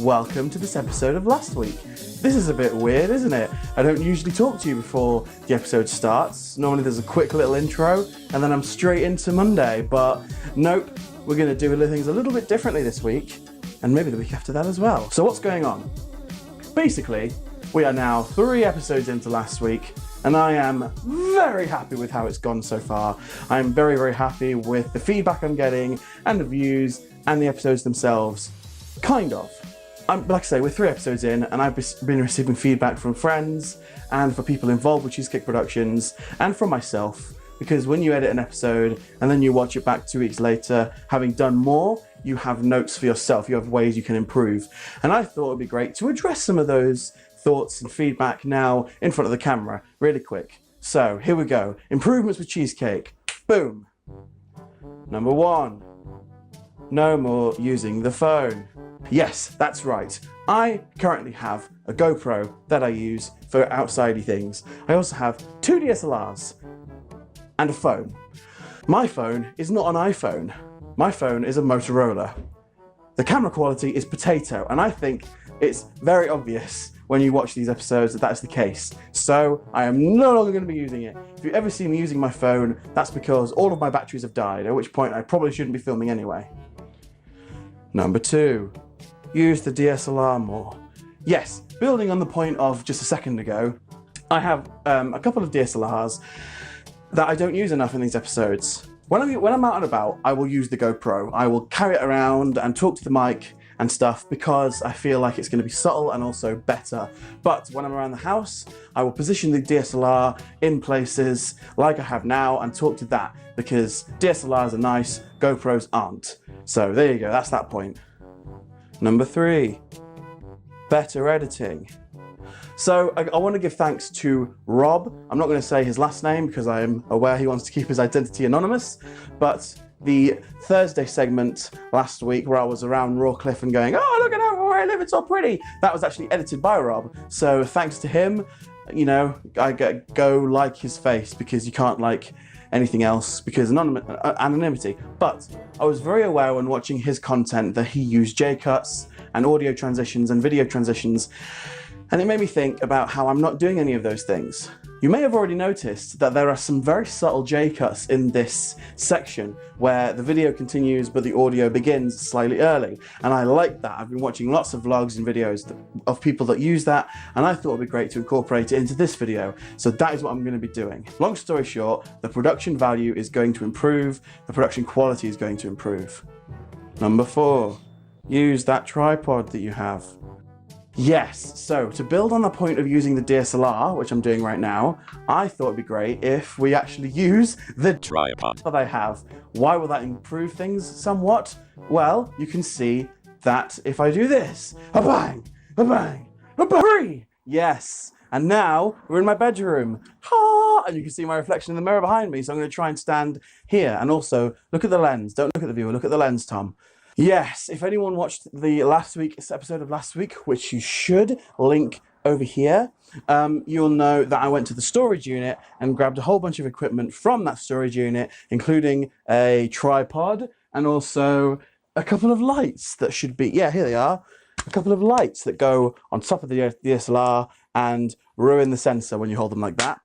welcome to this episode of last week. This is a bit weird, isn't it? I don't usually talk to you before the episode starts. Normally there's a quick little intro and then I'm straight into Monday, but nope, we're going to do things a little bit differently this week and maybe the week after that as well. So what's going on? Basically, we are now 3 episodes into last week and I am very happy with how it's gone so far. I'm very, very happy with the feedback I'm getting and the views and the episodes themselves. Kind of. Like I say, we're 3 episodes in and I've been receiving feedback from friends and for people involved with Cheesecake Productions and from myself, because when you edit an episode and then you watch it back 2 weeks later, having done more, you have notes for yourself, you have ways you can improve. And I thought it'd be great to address some of those thoughts and feedback now in front of the camera, really quick. So here we go. Improvements with Cheesecake. Boom. Number 1. No more using the phone. Yes, that's right. I currently have a GoPro that I use for outsidey things. I also have 2 DSLRs and a phone. My phone is not an iPhone. My phone is a Motorola. The camera quality is potato, and I think it's very obvious when you watch these episodes that that is the case. So I am no longer going to be using it. If you ever see me using my phone, that's because all of my batteries have died, at which point I probably shouldn't be filming anyway. Number 2, use the DSLR more. Yes, building on the point of just a second ago, I have a couple of DSLRs that I don't use enough in these episodes. When I'm out and about, I will use the GoPro. I will carry it around and talk to the mic and stuff because I feel like it's going to be subtle and also better. But when I'm around the house, I will position the DSLR in places like I have now and talk to that, because DSLRs are nice, GoPros aren't. So there you go, that's that point. Number 3, better editing. So I want to give thanks to Rob. I'm not going to say his last name because I am aware he wants to keep his identity anonymous, but the Thursday segment last week where I was around Rawcliffe and going, oh, look at how where I live, it's all pretty. That was actually edited by Rob. So thanks to him, you know, I go like his face because you can't like anything else because anonymity. But I was very aware when watching his content that he used J-cuts and audio transitions and video transitions, and it made me think about how I'm not doing any of those things. You may have already noticed that there are some very subtle J-cuts in this section where the video continues but the audio begins slightly early, and I like that. I've been watching lots of vlogs and videos of people that use that, and I thought it'd be great to incorporate it into this video, so that is what I'm going to be doing. Long story short, the production value is going to improve, the production quality is going to improve. Number 4, use that tripod that you have. Yes, so to build on the point of using the DSLR, which I'm doing right now, I thought it'd be great if we actually use the tripod that I have. Why will that improve things somewhat? Well, you can see that if I do this, a bang, a bang, a bang, yes. And now we're in my bedroom, and you can see my reflection in the mirror behind me, so I'm going to try and stand here. And also, look at the lens. Don't look at the viewer, look at the lens, Tom. Yes, if anyone watched the last week's episode of last week, which you should, link over here, you'll know that I went to the storage unit and grabbed a whole bunch of equipment from that storage unit, including a tripod and also a couple of lights that should be, yeah, here they are, a couple of lights that go on top of the DSLR and ruin the sensor when you hold them like that.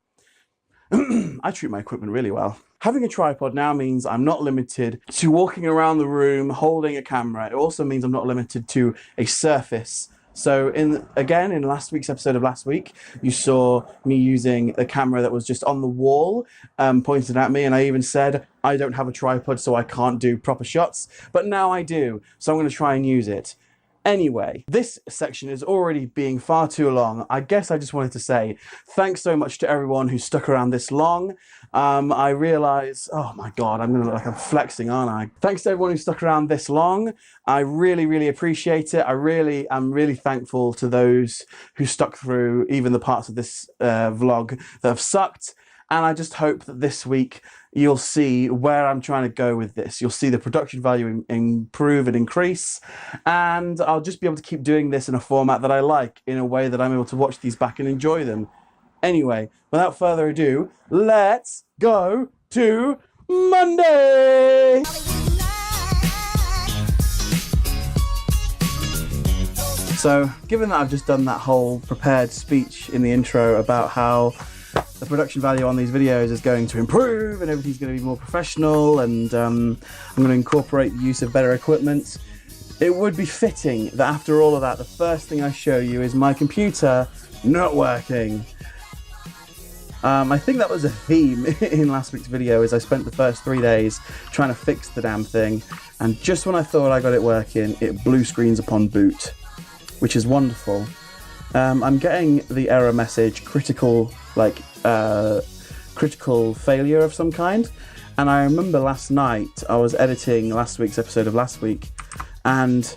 I treat my equipment really well. Having a tripod now means I'm not limited to walking around the room holding a camera. It also means I'm not limited to a surface. So in last week's episode of last week, you saw me using a camera that was just on the wall, pointed at me, and I even said, I don't have a tripod, so I can't do proper shots, but now I do, so I'm going to try and use it. Anyway, this section is already being far too long. I guess I just wanted to say thanks so much to everyone who stuck around this long. I realise, oh my God, I'm gonna look like I'm flexing, aren't I? Thanks to everyone who stuck around this long. I really, really appreciate it. I'm really thankful to those who stuck through even the parts of this vlog that have sucked. And I just hope that this week you'll see where I'm trying to go with this. You'll see the production value improve and increase, and I'll just be able to keep doing this in a format that I like, in a way that I'm able to watch these back and enjoy them. Anyway, without further ado, let's go to Monday! So, given that I've just done that whole prepared speech in the intro about how the production value on these videos is going to improve and everything's going to be more professional, and I'm going to incorporate the use of better equipment, it would be fitting that after all of that, the first thing I show you is my computer not working. I think that was a theme in last week's video, is I spent the first 3 days trying to fix the damn thing, and just when I thought I got it working, it blue screens upon boot, which is wonderful. I'm getting the error message, critical failure of some kind, and I remember last night I was editing last week's episode of last week, and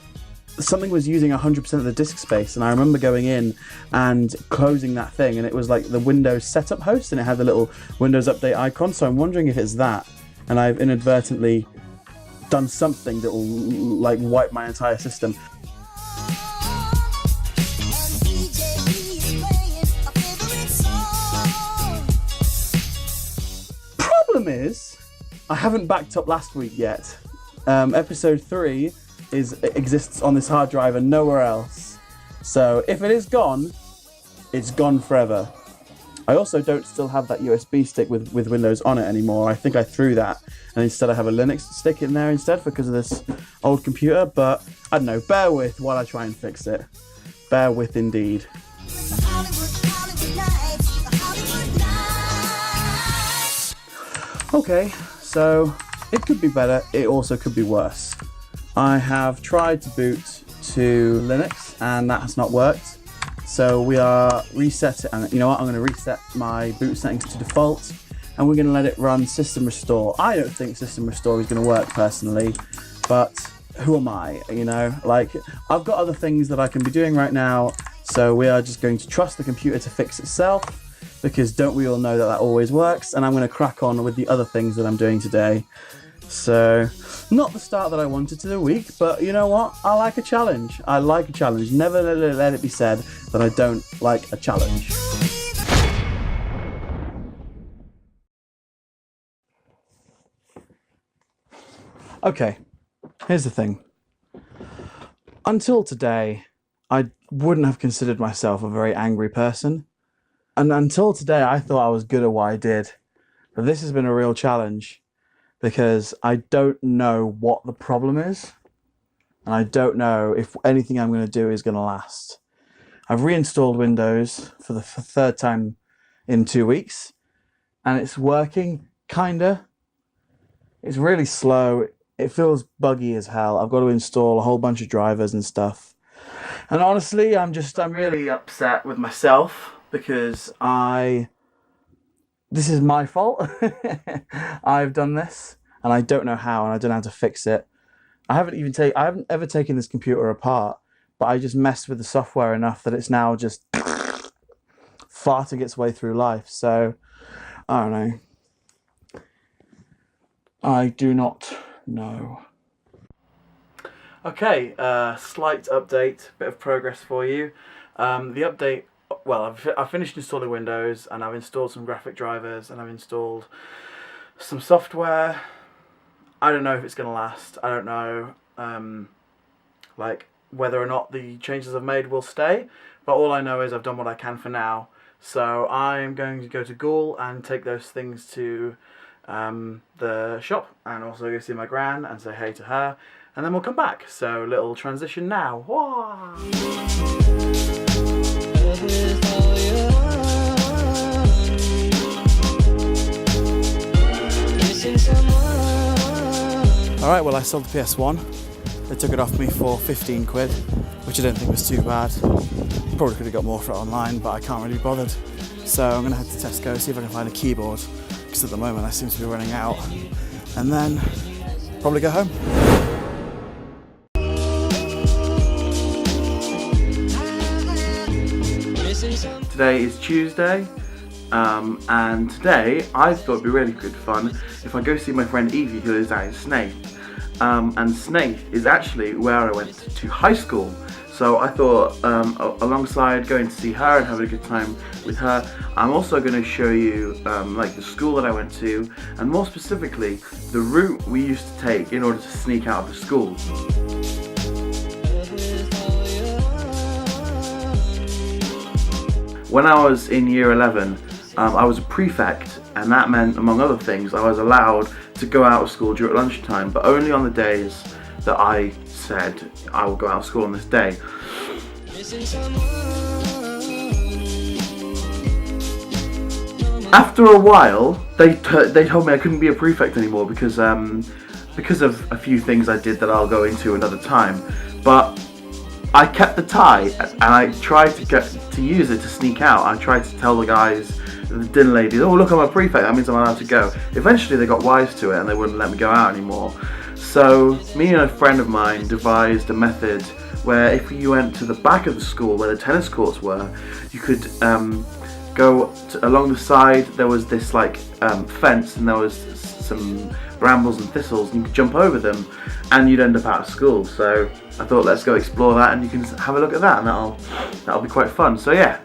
something was using 100% of the disk space, and I remember going in and closing that thing, and it was like the Windows setup host, and it had the little Windows Update icon, so I'm wondering if it's that, and I've inadvertently done something that will like wipe my entire system. Problem is, I haven't backed up last week yet. Episode 3 exists on this hard drive and nowhere else. So if it is gone, it's gone forever. I also don't still have that USB stick with Windows on it anymore. I think I threw that, and instead I have a Linux stick in there instead because of this old computer, but I don't know, bear with while I try and fix it. Bear with indeed. Okay, so it could be better, it also could be worse. I have tried to boot to Linux and that has not worked. So we are reset it, and you know what, I'm going to reset my boot settings to default, and we're going to let it run System Restore. I don't think System Restore is going to work personally, but who am I, you know? Like, I've got other things that I can be doing right now, so we are just going to trust the computer to fix itself, because don't we all know that that always works, and I'm going to crack on with the other things that I'm doing today. So, not the start that I wanted to the week, but you know what? I like a challenge. I like a challenge. Never let it be said that I don't like a challenge. Okay, here's the thing. Until today, I wouldn't have considered myself a very angry person. And until today, I thought I was good at what I did. But this has been a real challenge, because I don't know what the problem is, and I don't know if anything I'm going to do is going to last. I've reinstalled Windows for the third time in 2 weeks, and it's working, kinda. It's really slow, it feels buggy as hell. I've got to install a whole bunch of drivers and stuff. And honestly, I'm really upset with myself, because this is my fault. I've done this, and I don't know how, and I don't know how to fix it. I haven't ever taken this computer apart, but I just messed with the software enough that it's now just farting its way through life. So, I don't know. I do not know. Okay, slight update, bit of progress for you. The update, well, I've finished installing Windows, and I've installed some graphic drivers, and I've installed some software. I don't know if it's going to last. I don't know like whether or not the changes I've made will stay, but all I know is I've done what I can for now. So I'm going to go to Google and take those things to the shop, and also go see my gran and say hey to her, and then we'll come back. So little transition now. Wah! Alright, well, I sold the PS1. They took it off me for 15 quid, which I don't think was too bad. Probably could have got more for it online, but I can't really be bothered. So I'm going to head to Tesco, see if I can find a keyboard, because at the moment I seem to be running out. And then probably go home. Today is Tuesday, and today I thought it'd be really good fun if I go see my friend Evie, who lives out in Snaith. And Snaith is actually where I went to high school. So I thought, alongside going to see her and having a good time with her, I'm also going to show you like the school that I went to, and more specifically, the route we used to take in order to sneak out of the school. when I was in year 11, I was a prefect, and that meant, among other things, I was allowed to go out of school during lunchtime, but only on the days that I said I will go out of school on this day. After a while, they told me I couldn't be a prefect anymore because of a few things I did that I'll go into another time. But I kept the tie, and I tried to use it to sneak out. I tried to tell the guys, the dinner ladies, oh look, I'm a prefect, that means I'm allowed to go. Eventually they got wise to it and they wouldn't let me go out anymore. So me and a friend of mine devised a method where if you went to the back of the school where the tennis courts were, you could go along the side. There was this like fence, and there was some brambles and thistles, and you could jump over them and you'd end up out of school. So I thought, let's go explore that, and you can have a look at that, and that'll be quite fun. So yeah.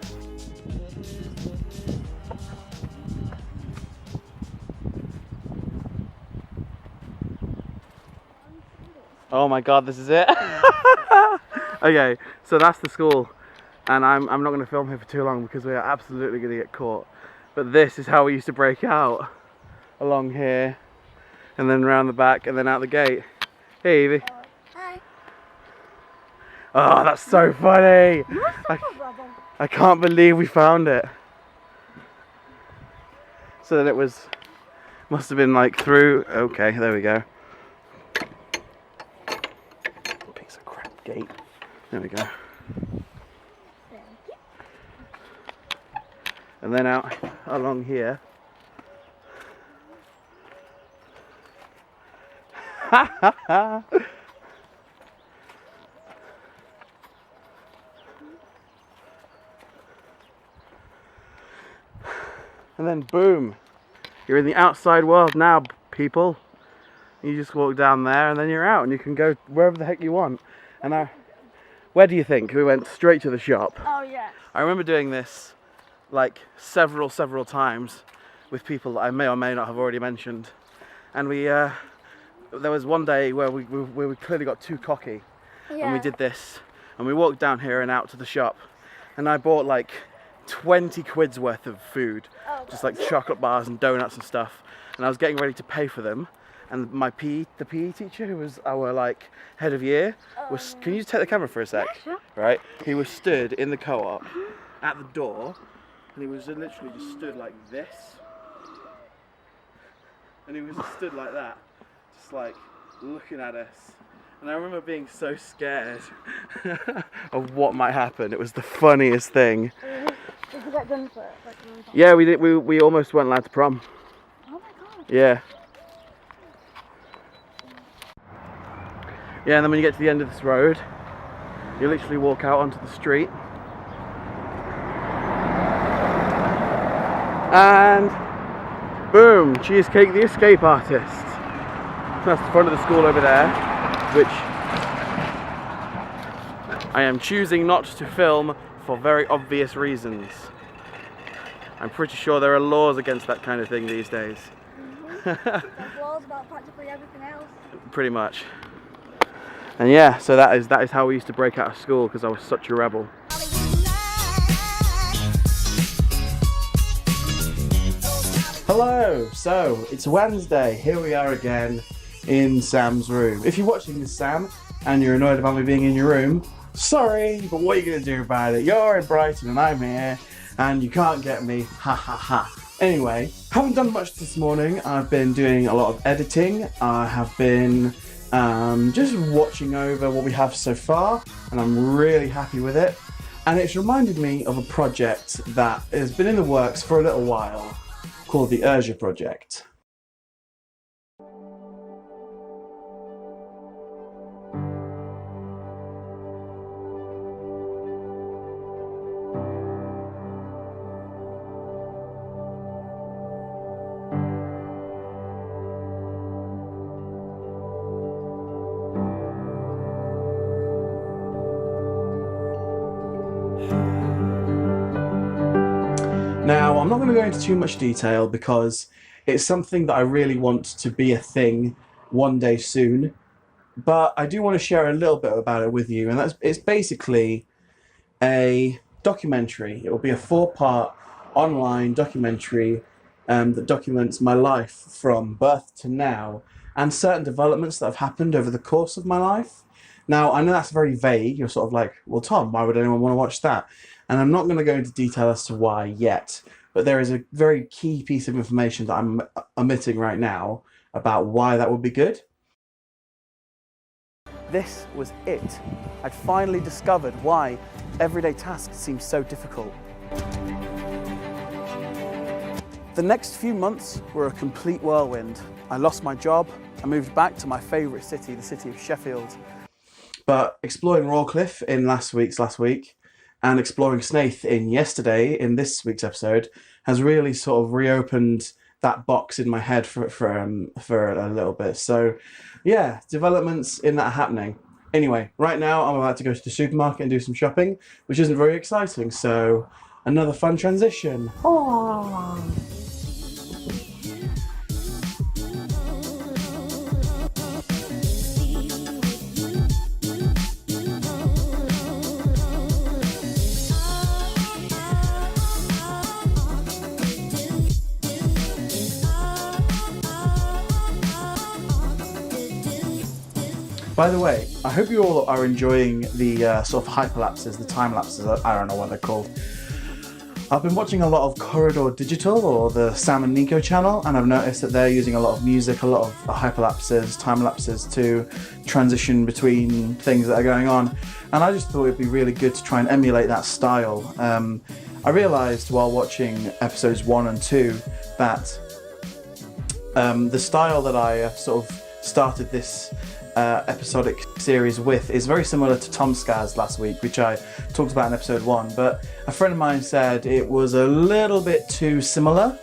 Oh my god, this is it. Okay, so that's the school, and I'm not going to film here for too long because we are absolutely going to get caught. But this is how we used to break out, along here, and then round the back, and then out the gate. Hey Evie. Hi. Oh, that's so funny. I can't believe we found it. So then it must have been like through, okay, there we go. Piece of crap gate. There we go. And then out along here. And then boom, you're in the outside world now, people. You just walk down there and then you're out, and you can go wherever the heck you want. And where do you think? We went straight to the shop. Oh yeah. I remember doing this like several times with people that I may or may not have already mentioned. And there was one day where we clearly got too cocky, and we did this, and we walked down here and out to the shop, and I bought like 20 quid's worth of food, just like chocolate bars and donuts and stuff, and I was getting ready to pay for them, and the PE teacher, who was our like head of year, can you just take the camera for a sec? Yeah, sure. Right, he was stood in the co-op at the door, and he was literally just stood like this, and he was just stood like that, just like looking at us. And I remember being so scared of what might happen. It was the funniest thing. Did you get done for it? Like, Yeah, we did. We almost weren't allowed to prom. oh my god. Yeah. Yeah, and then when you get to the end of this road, you literally walk out onto the street. And boom, Cheesecake the escape artist. That's the front of the school over there, which I am choosing not to film for very obvious reasons. I'm pretty sure there are laws against that kind of thing these days. There's laws about practically everything else. Pretty much. And yeah, so that is how we used to break out of school, because I was such a rebel. Hello, so it's Wednesday, here we are again in Sam's room. If you're watching this, Sam, and you're annoyed about me being in your room, sorry, but what are you going to do about it? You're in Brighton and I'm here, and you can't get me, ha ha ha. Anyway, haven't done much this morning. I've been doing a lot of editing. I have been just watching over what we have so far, and I'm really happy with it. And it's reminded me of a project that has been in the works for a little while, called the Urja Project. Now, I'm not going to go into too much detail because it's something that I really want to be a thing one day soon, but I do want to share a little bit about it with you, and it's basically a documentary. It will be a 4-part online documentary that documents my life from birth to now and certain developments that have happened over the course of my life. Now, I know that's very vague. You're sort of like, well, Tom, why would anyone want to watch that? And I'm not going to go into detail as to why yet, but there is a very key piece of information that I'm omitting right now about why that would be good. This was it. I'd finally discovered why everyday tasks seem so difficult. The next few months were a complete whirlwind. I lost my job, I moved back to my favourite city, the city of Sheffield. But exploring Rawcliffe in last week, and exploring Snaith in this week's episode, has really sort of reopened that box in my head for a little bit. So yeah, developments in that are happening. Anyway, right now I'm about to go to the supermarket and do some shopping, which isn't very exciting, so another fun transition. By the way, I hope you all are enjoying the sort of hyperlapses, the time lapses, I don't know what they're called. I've been watching a lot of Corridor Digital, or the Sam and Nico channel, and I've noticed that they're using a lot of music, a lot of hyperlapses, time lapses to transition between things that are going on. And I just thought it'd be really good to try and emulate that style. I realised while watching episodes 1 and 2 that the style that I sort of started this episodic series with is very similar to Tom Skaz last week, which I talked about in episode 1, but a friend of mine said it was a little bit too similar,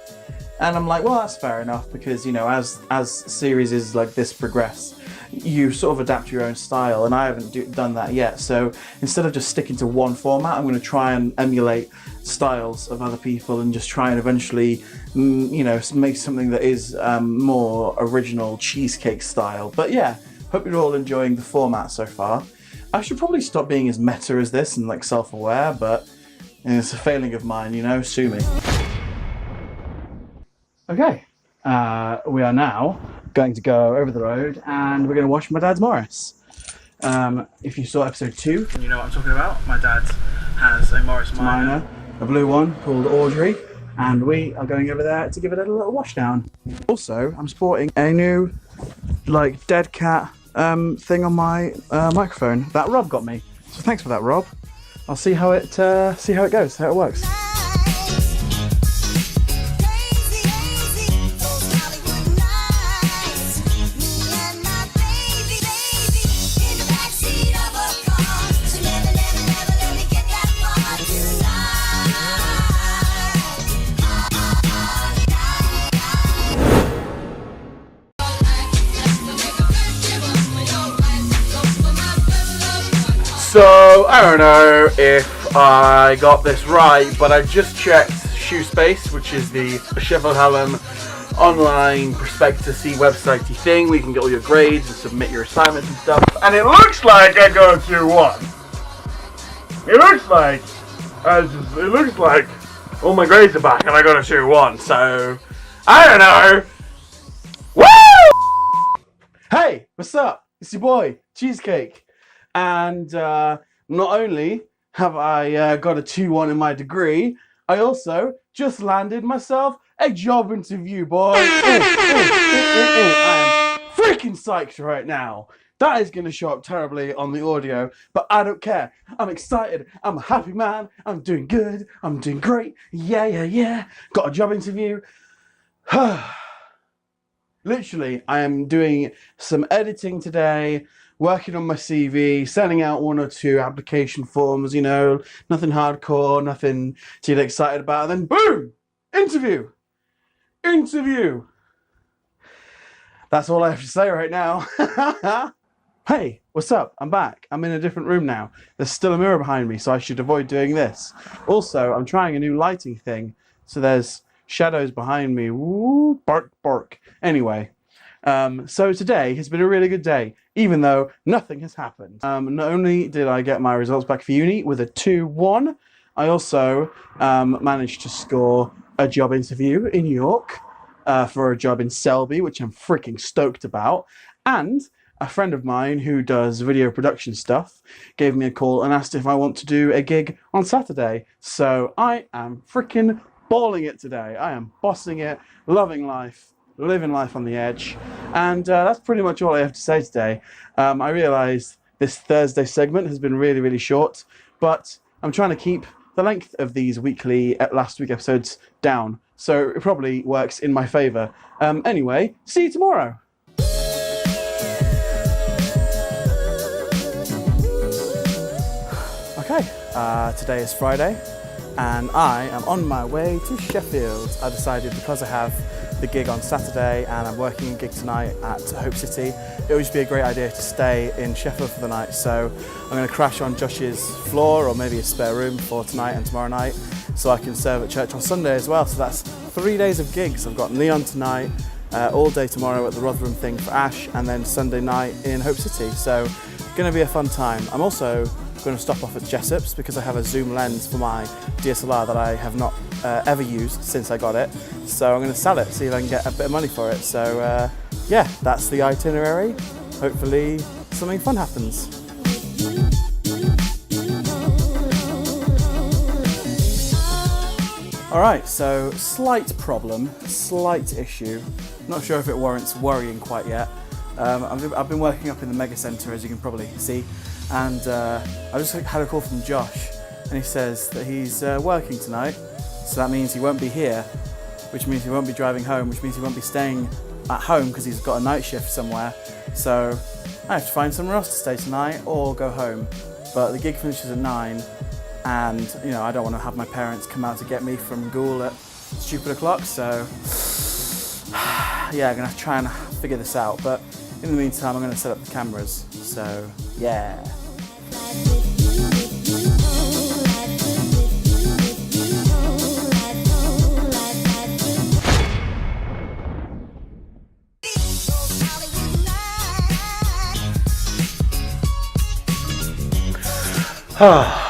and I'm like, well, that's fair enough, because, you know, as series like this progress, you sort of adapt your own style, and I haven't done that yet. So instead of just sticking to one format, I'm going to try and emulate styles of other people and just try and eventually make something that is more original Cheesecake style. But yeah, hope you're all enjoying the format so far. I should probably stop being as meta as this and like self-aware, but it's a failing of mine, sue me. Okay, we are now going to go over the road and we're going to wash my dad's Morris. If you saw episode 2, then you know what I'm talking about. My dad has a Morris Minor, a blue one called Audrey, and we are going over there to give it a little wash down. Also, I'm sporting a new dead cat thing on my microphone that Rob got me. So thanks for that, Rob. I'll see how it goes, how it works. So, I don't know if I got this right, but I just checked ShoeSpace, which is the Sheffield Hallam online prospectus-y website-y thing where you can get all your grades and submit your assignments and stuff. And it looks like I got 2-1. It looks like all my grades are back and I got a 2-1. So, I don't know. Woo! Hey, what's up? It's your boy, Cheesecake. And not only have I got a 2-1 in my degree, I also just landed myself a job interview, boy. I am freaking psyched right now. That is going to show up terribly on the audio, but I don't care. I'm excited. I'm a happy man. I'm doing good. I'm doing great. Yeah. Got a job interview. Literally, I am doing some editing today, working on my CV, sending out 1 or 2 application forms, nothing hardcore, nothing to get excited about, and then boom! Interview! That's all I have to say right now. Hey, what's up? I'm back. I'm in a different room now. There's still a mirror behind me, so I should avoid doing this. Also, I'm trying a new lighting thing, so there's shadows behind me. Woo, bark. Anyway. So today has been a really good day, even though nothing has happened. Not only did I get my results back for uni with a 2-1, I also managed to score a job interview in York for a job in Selby, which I'm freaking stoked about. And a friend of mine who does video production stuff gave me a call and asked if I want to do a gig on Saturday. So I am freaking balling it today. I am bossing it, loving life, living life on the edge. And that's pretty much all I have to say today. I realised this Thursday segment has been really, really short, but I'm trying to keep the length of these weekly last week episodes down. So it probably works in my favour. Anyway, see you tomorrow. Okay, today is Friday and I am on my way to Sheffield. I decided because I have the gig on Saturday and I'm working a gig tonight at Hope City, it would just be a great idea to stay in Sheffield for the night. So I'm going to crash on Josh's floor or maybe a spare room for tonight and tomorrow night so I can serve at church on Sunday as well. So that's 3 days of gigs. I've got Neon tonight, all day tomorrow at the Rotherham thing for Ash, and then Sunday night in Hope City. So going to be a fun time. I'm also going to stop off at Jessop's because I have a zoom lens for my DSLR that I have not ever used since I got it. So I'm going to sell it, see if I can get a bit of money for it. So yeah, that's the itinerary. Hopefully something fun happens. Alright, so slight problem, slight issue. Not sure if it warrants worrying quite yet. I've been working up in the mega centre, as you can probably see, and I just had a call from Josh, and he says that he's working tonight, so that means he won't be here, which means he won't be driving home, which means he won't be staying at home because he's got a night shift somewhere. So I have to find somewhere else to stay tonight or go home. But the gig finishes at 9, and you know I don't want to have my parents come out to get me from Goole at stupid o'clock. So yeah, I'm gonna have to try and figure this out. But in the meantime, I'm going to set up the cameras. So yeah.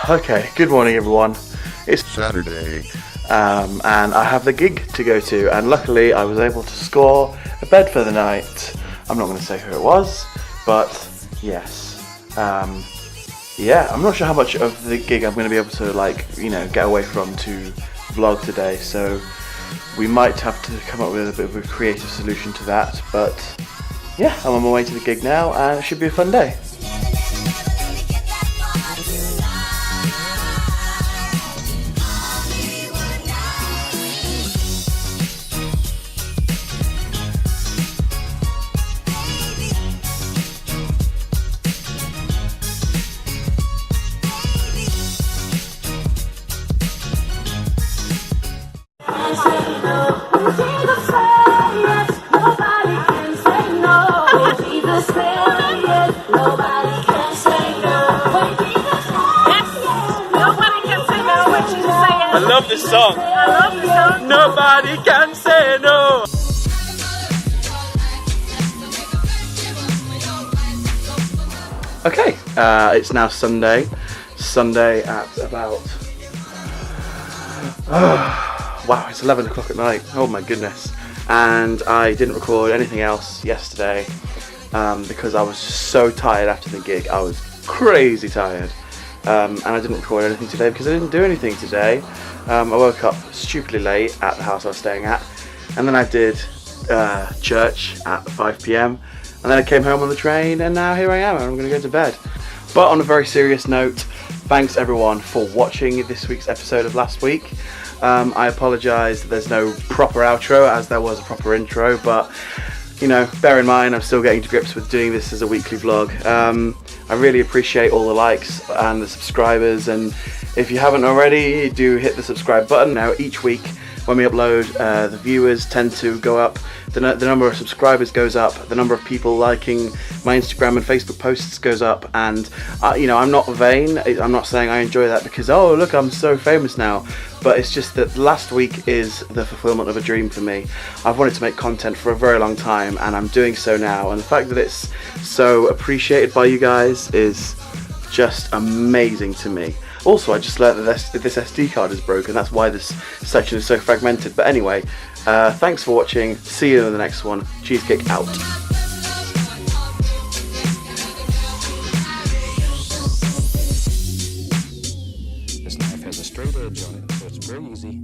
Okay, good morning everyone. It's Saturday. And I have the gig to go to, and luckily I was able to score a bed for the night. I'm not going to say who it was, but yes. Yeah, I'm not sure how much of the gig I'm going to be able to get away from to vlog today, so we might have to come up with a bit of a creative solution to that, but yeah, I'm on my way to the gig now and it should be a fun day. I love this song. I love this song. Nobody can say no. Okay, it's now Sunday at about, wow, it's 11 o'clock at night, oh my goodness, and I didn't record anything else yesterday because I was so tired after the gig. I was crazy tired, and I didn't record anything today because I didn't do anything today. I woke up stupidly late at the house I was staying at, and then I did church at 5 p.m. and then I came home on the train, and now here I am and I'm going to go to bed. But on a very serious note, thanks everyone for watching this week's episode of last week. I apologise that there's no proper outro as there was a proper intro, but you know, bear in mind I'm still getting to grips with doing this as a weekly vlog. I really appreciate all the likes and the subscribers, and if you haven't already, do hit the subscribe button. Now each week when we upload, the viewers tend to go up, the number of subscribers goes up, the number of people liking my Instagram and Facebook posts goes up, and you know, I'm not vain. I'm not saying I enjoy that because, oh look, I'm so famous now, but it's just that last week is the fulfillment of a dream for me. I've wanted to make content for a very long time and I'm doing so now, and the fact that it's so appreciated by you guys is just amazing to me. Also, I just learned that this SD card is broken. That's why this section is so fragmented. But anyway, thanks for watching. See you in the next one. Cheesecake out. This knife has a straight edge on it, so it's very easy.